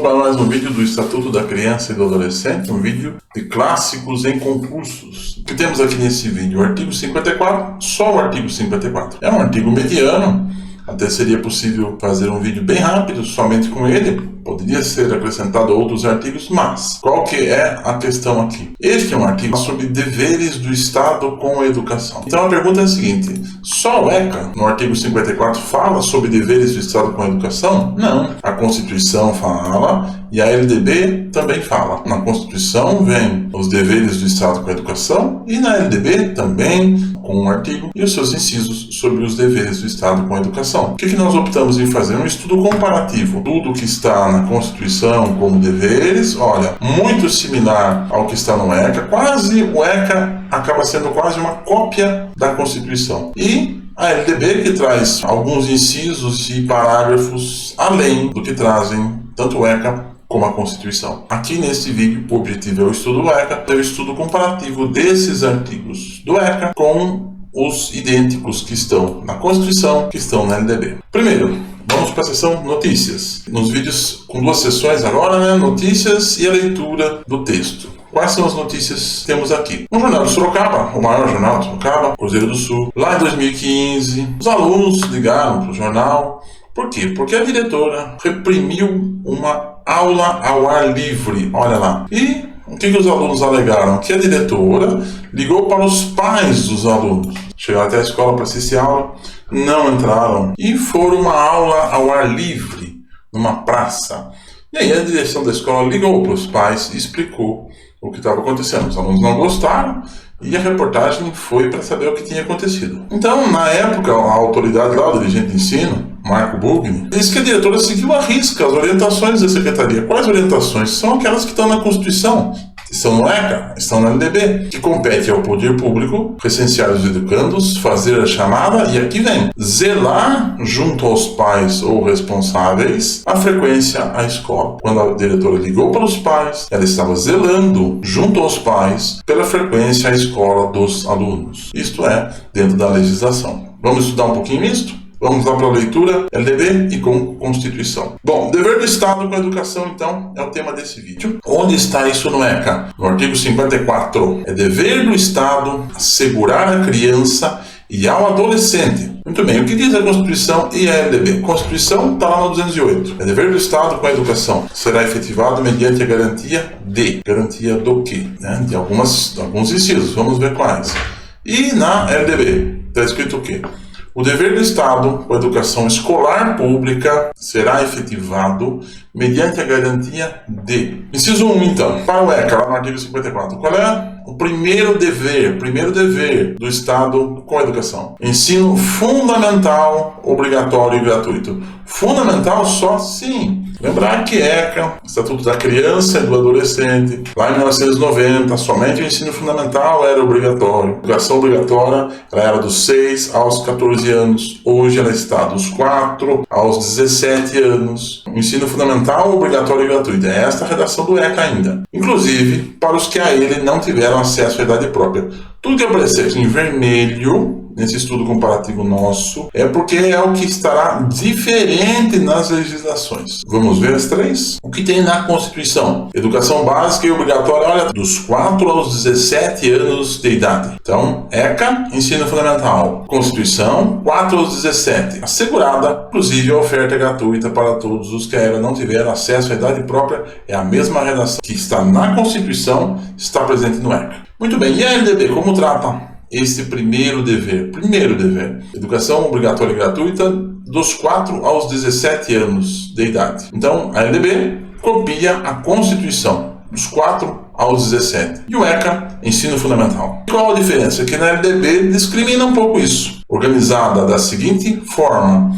para mais um vídeo do Estatuto da Criança e do Adolescente, um vídeo de clássicos em concursos. O que temos aqui nesse vídeo? O artigo 54, só o artigo 54. É um artigo mediano, até seria possível fazer um vídeo bem rápido, somente com ele. Poderia ser acrescentado outros artigos, mas qual que é a questão aqui? Este é um artigo sobre deveres do Estado com a educação. Então a pergunta é a seguinte: só o ECA, no artigo 54, fala sobre deveres do Estado com a educação? Não. A Constituição fala e a LDB também fala. Na Constituição vem os deveres do Estado com a educação e na LDB também com um artigo e os seus incisos sobre os deveres do Estado com a educação. O que nós optamos em fazer? Um estudo comparativo. Tudo que está na Constituição como deveres, olha, muito similar ao que está no ECA, quase o ECA acaba sendo quase uma cópia da Constituição. E a LDB que traz alguns incisos e parágrafos além do que trazem tanto o ECA como a Constituição. Aqui nesse vídeo, o objetivo é o estudo do ECA, é o estudo comparativo desses artigos do ECA com os idênticos que estão na Constituição, que estão na LDB. Primeiro, vamos para a seção Notícias. Nos vídeos com duas sessões agora, né? Notícias e a leitura do texto. Quais são as notícias que temos aqui? No Jornal de Sorocaba, o maior jornal de Sorocaba, Cruzeiro do Sul, lá em 2015, os alunos ligaram para o jornal. Por quê? Porque a diretora reprimiu uma aula ao ar livre, olha lá. E o que os alunos alegaram? Que a diretora ligou para os pais dos alunos. Chegaram até a escola para assistir a aula, não entraram e foram uma aula ao ar livre, numa praça. E aí a direção da escola ligou para os pais e explicou o que estava acontecendo. Os alunos não gostaram e a reportagem foi para saber o que tinha acontecido. Então, na época, a autoridade lá, o dirigente de ensino, Marco Bugni, disse que a diretora seguiu à risca as orientações da secretaria. Quais orientações? São aquelas que estão na Constituição, estão no ECA, estão na LDB, que compete ao poder público recensear os educandos, fazer a chamada, e aqui vem, zelar junto aos pais ou responsáveis a frequência à escola. Quando a diretora ligou para os pais, ela estava zelando junto aos pais pela frequência à escola dos alunos. Isto é, dentro da legislação. Vamos estudar um pouquinho isto? Vamos lá para a leitura, LDB e com Constituição. Bom, dever do Estado com a educação, então, é o tema desse vídeo. Onde está isso no ECA? No artigo 54. É dever do Estado assegurar à criança e ao adolescente. Muito bem, o que diz a Constituição e a LDB? A Constituição está lá no 208. É dever do Estado com a educação. Será efetivado mediante a garantia de. Garantia do quê? De alguns incisos, vamos ver quais. E na LDB, está escrito o quê? O dever do Estado com a educação escolar pública será efetivado mediante a garantia de. Inciso 1, então, para o ECA, lá no artigo 54. Qual é o primeiro dever do Estado com a educação? Ensino fundamental, obrigatório e gratuito. Fundamental só? Sim. Lembrar que ECA, Estatuto da Criança e do Adolescente, lá em 1990, somente o ensino fundamental era obrigatório. A educação obrigatória ela era dos 6 aos 14 anos. Hoje ela está dos 4 aos 17 anos. O ensino fundamental, obrigatório e gratuito. É esta a redação do ECA ainda. Inclusive, para os que a ele não tiveram acesso à idade própria. Tudo que aparecer aqui em vermelho nesse estudo comparativo nosso, é porque é o que estará diferente nas legislações. Vamos ver as três? O que tem na Constituição? Educação básica e obrigatória, olha, dos 4 aos 17 anos de idade. Então, ECA, ensino fundamental. Constituição, 4 aos 17. Assegurada, inclusive, a oferta gratuita para todos os que ainda não tiveram acesso à idade própria. É a mesma redação que está na Constituição, está presente no ECA. Muito bem, e a LDB, como trata esse primeiro dever? Primeiro dever, educação obrigatória e gratuita dos 4 aos 17 anos de idade. Então, a LDB copia a Constituição, dos 4 aos 17. E o ECA, ensino fundamental. Qual a diferença? Que na LDB discrimina um pouco isso. Organizada da seguinte forma: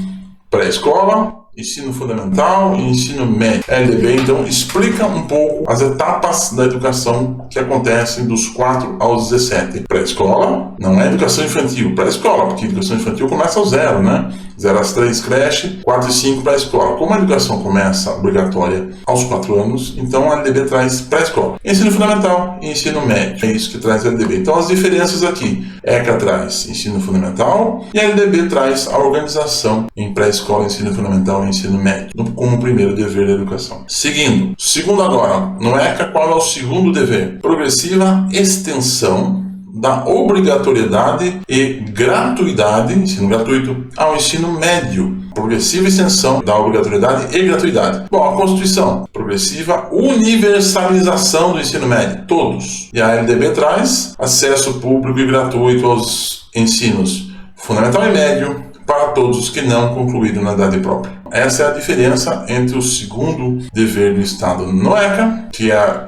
pré-escola, ensino fundamental e ensino médio. A LDB, então, explica um pouco as etapas da educação que acontecem dos 4 aos 17. Pré-escola não é educação infantil, pré-escola, porque educação infantil começa ao 0, né? 0 às 3 creche, 4 e 5 pré-escola. Como a educação começa obrigatória aos 4 anos, então a LDB traz pré-escola. Ensino fundamental e ensino médio. É isso que traz a LDB. Então as diferenças aqui. ECA traz ensino fundamental e a LDB traz a organização em pré-escola, ensino fundamental e ensino médio, como primeiro dever da educação. Segundo agora, no ECA, qual é o segundo dever? Progressiva extensão da obrigatoriedade e gratuidade, ensino gratuito, ao ensino médio. Progressiva extensão da obrigatoriedade e gratuidade. Bom, a Constituição. Progressiva universalização do ensino médio. Todos. E a LDB traz acesso público e gratuito aos ensinos fundamental e médio para todos os que não concluíram na idade própria. Essa é a diferença entre o segundo dever do Estado no ECA, que é a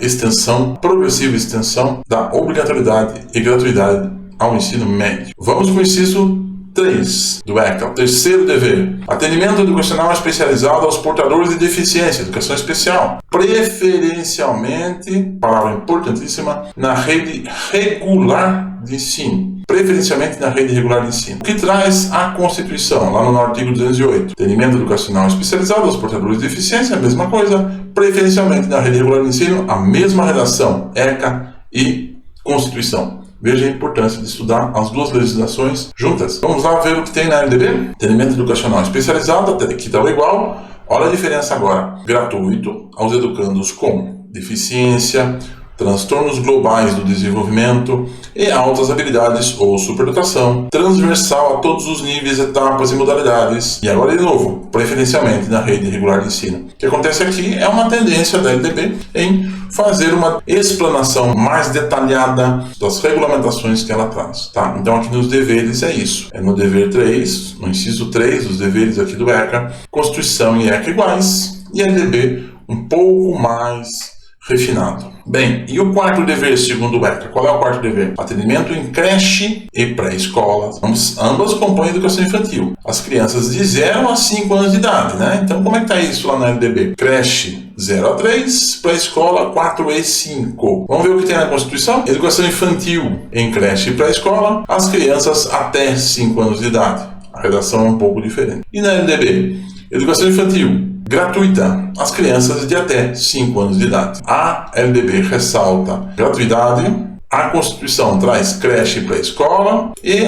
progressiva extensão da obrigatoriedade e gratuidade ao ensino médio. Vamos com o inciso 3 do ECA, o terceiro dever. Atendimento educacional especializado aos portadores de deficiência, educação especial, preferencialmente, palavra importantíssima, na rede regular de ensino. Preferencialmente na rede regular de ensino. O que traz a Constituição, lá no artigo 208. Atendimento educacional especializado aos portadores de deficiência, a mesma coisa. Preferencialmente na rede regular de ensino, a mesma redação, ECA e Constituição. Veja a importância de estudar as duas legislações juntas. Vamos lá ver o que tem na LDB. Atendimento educacional especializado, até aqui está igual. Olha a diferença agora. Gratuito aos educandos com deficiência, transtornos globais do desenvolvimento e altas habilidades ou superdotação, transversal a todos os níveis, etapas e modalidades. E agora de novo, preferencialmente na rede regular de ensino. O que acontece aqui é uma tendência da LDB em fazer uma explanação mais detalhada das regulamentações que ela traz. Tá? Então aqui nos deveres é isso. É no dever 3, no inciso 3, os deveres aqui do ECA, Constituição e ECA iguais, e LDB um pouco mais refinado. Bem, e o quarto dever, segundo o ECA? Qual é o quarto dever? Atendimento em creche e pré-escola. Ambas compõem educação infantil. As crianças de 0 a 5 anos de idade, né? Então, como é que está isso lá na LDB? Creche 0 a 3, pré-escola 4 e 5. Vamos ver o que tem na Constituição? Educação infantil em creche e pré-escola, as crianças até 5 anos de idade. A redação é um pouco diferente. E na LDB? Educação infantil gratuita às crianças de até 5 anos de idade. A LDB ressalta gratuidade, a Constituição traz creche e pré-escola e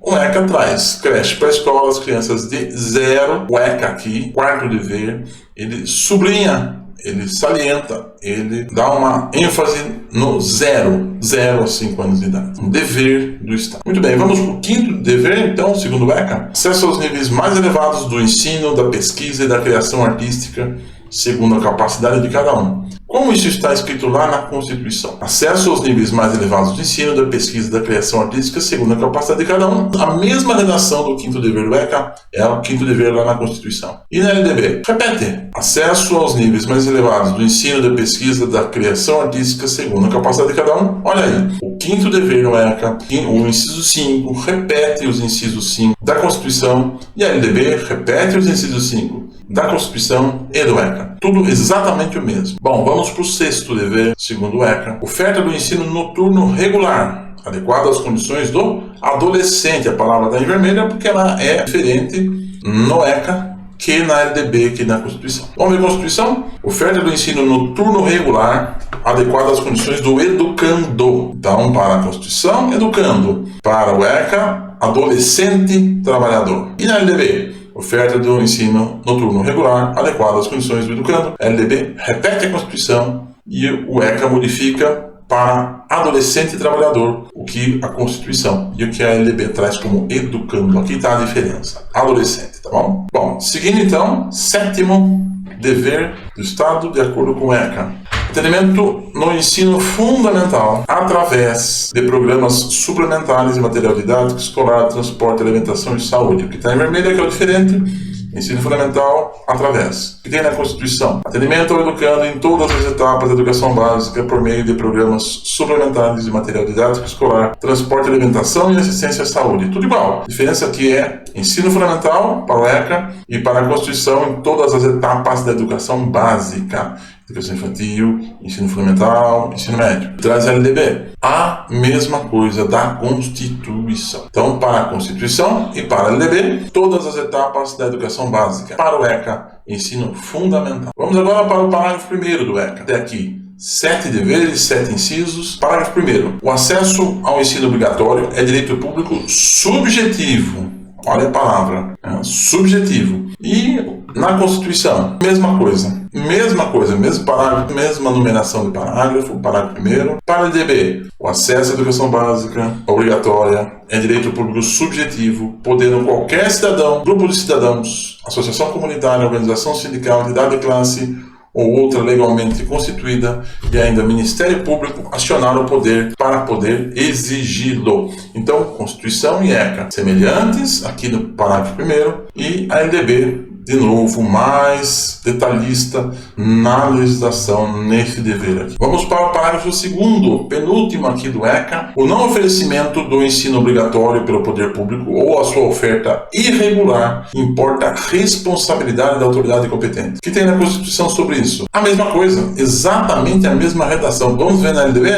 o ECA traz creche e pré-escola às crianças de 0. O ECA aqui, quarto dever, ele sublinha, ele salienta, ele dá uma ênfase no 0 a 5 anos de idade. Um dever do Estado. Muito bem, vamos para o quinto dever, então, segundo o ECA. Acesso aos níveis mais elevados do ensino, da pesquisa e da criação artística, segundo a capacidade de cada um. Como isso está escrito lá na Constituição? Acesso aos níveis mais elevados do ensino, da pesquisa e da criação artística, segundo a capacidade de cada um. A mesma redação do quinto dever do ECA é o quinto dever lá na Constituição. E na LDB? Repete. Acesso aos níveis mais elevados do ensino, da pesquisa, da criação artística, segundo a capacidade de cada um. Olha aí. O quinto dever no ECA, o inciso 5, repete os incisos 5 da Constituição. E a LDB repete os incisos 5 da Constituição e do ECA. Tudo exatamente o mesmo. Bom, vamos para o sexto dever, segundo o ECA. Oferta do ensino noturno regular, adequado às condições do adolescente. A palavra está em vermelho porque ela é diferente no ECA que na LDB, que na Constituição. Vamos ver a Constituição? Oferta do ensino noturno regular, adequado às condições do educando. Então, para a Constituição, educando. Para o ECA, adolescente trabalhador. E na LDB? Oferta do ensino noturno regular, adequado às condições do educando. A LDB repete a Constituição e o ECA modifica para adolescente trabalhador, o que a Constituição e o que a LDB traz como educando. Aqui está a diferença. Adolescente, tá bom? Bom, seguindo então, sétimo dever do Estado, de acordo com o ECA. Atendimento no ensino fundamental através de programas suplementares de material didático, escolar, transporte, alimentação e saúde. O que está em vermelho é que é o diferente. Ensino fundamental através. O que tem na Constituição? Atendimento ao educando em todas as etapas da educação básica por meio de programas suplementares de material didático, escolar, transporte, alimentação e assistência à saúde. Tudo igual. A diferença aqui é ensino fundamental para o ECA e para a Constituição em todas as etapas da educação básica. educação infantil, ensino fundamental, ensino médio. Traz a LDB. A mesma coisa da Constituição. Então, para a Constituição e para a LDB, todas as etapas da educação básica. Para o ECA, ensino fundamental. Vamos agora para o parágrafo 1º do ECA. Até aqui, 7 deveres, 7 incisos. Parágrafo 1º. O acesso ao ensino obrigatório é direito público subjetivo. Olha a palavra, subjetivo. E na Constituição, mesma coisa, mesmo parágrafo, mesma numeração de parágrafo, parágrafo 1º. Para a LDB, o acesso à educação básica obrigatória é direito público subjetivo, podendo qualquer cidadão, grupo de cidadãos, associação comunitária, organização sindical, entidade de classe ou outra legalmente constituída e ainda Ministério Público acionar o poder para poder exigi-lo. Então, Constituição e ECA semelhantes aqui no parágrafo 1º e a LDB, de novo, mais detalhista na legislação nesse dever aqui. Vamos para o parágrafo 2º, penúltimo aqui do ECA. O não oferecimento do ensino obrigatório pelo poder público ou a sua oferta irregular importa a responsabilidade da autoridade competente. O que tem na Constituição sobre isso? A mesma coisa, exatamente a mesma redação. Vamos ver na LDB?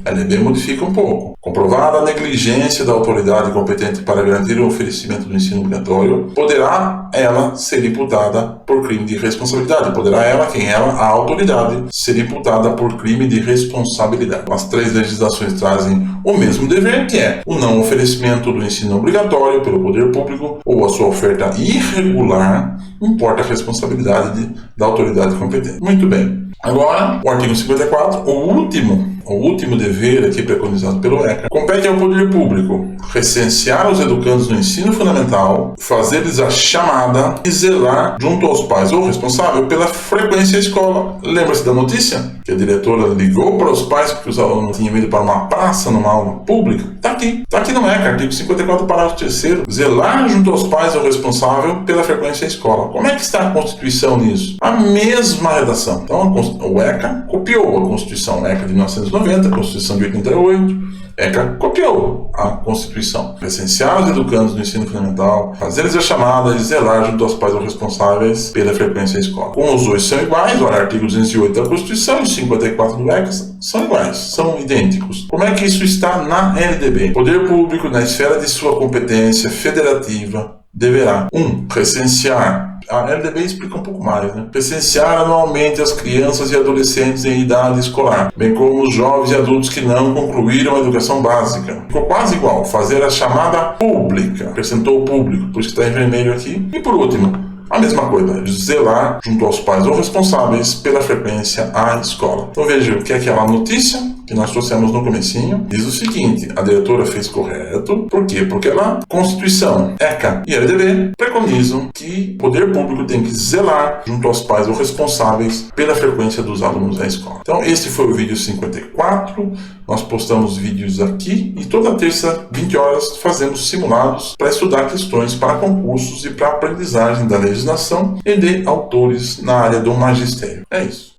A LDB modifica um pouco. Comprovada a negligência da autoridade competente para garantir o oferecimento do ensino obrigatório, poderá ela ser imputada por crime de responsabilidade. Poderá ela, quem ela, a autoridade, ser imputada por crime de responsabilidade. As 3 legislações trazem o mesmo dever, que é o não oferecimento do ensino obrigatório pelo poder público ou a sua oferta irregular, importa a responsabilidade da autoridade competente. Muito bem. Agora, o artigo 54, o último dever aqui preconizado pelo ECA, compete ao poder público recensear os educandos no ensino fundamental, fazer-lhes a chamada e zelar junto aos pais ou responsável pela frequência à escola. Lembra-se da notícia? Que a diretora ligou para os pais porque os alunos tinham ido para uma praça numa aula pública? Está aqui no ECA, artigo 54, parágrafo 3º. Zelar junto aos pais ou responsável pela frequência à escola. Como é que está a Constituição nisso? A mesma redação. Então, o ECA copiou a Constituição, ECA de 1990, a Constituição de 88, ECA copiou a Constituição. Recensear os educandos no ensino fundamental, fazer-lhes a chamada e zelar junto aos pais ou responsáveis pela frequência à escola. Como os dois são iguais, olha, artigo 208 da Constituição e 54 do ECA são iguais, são idênticos. Como é que isso está na LDB? O poder público, na esfera de sua competência federativa, deverá 1. Recensear. A LDB explica um pouco mais, né? Recensear anualmente as crianças e adolescentes em idade escolar, bem como os jovens e adultos que não concluíram a educação básica. Ficou quase igual. Fazer a chamada pública. Acrescentou o público, por isso que está em vermelho aqui. E por último, a mesma coisa, zelar junto aos pais ou responsáveis pela frequência à escola. Então veja o que é aquela notícia que nós trouxemos no comecinho. Diz o seguinte: a diretora fez correto. Por quê? Porque a Constituição, ECA e LDB preconizam que o poder público tem que zelar junto aos pais ou responsáveis pela frequência dos alunos à escola. Então este foi o vídeo 54. Nós postamos vídeos aqui e toda terça, 20 horas, fazemos simulados para estudar questões para concursos e para aprendizagem da legislação e de autores na área do magistério. É isso.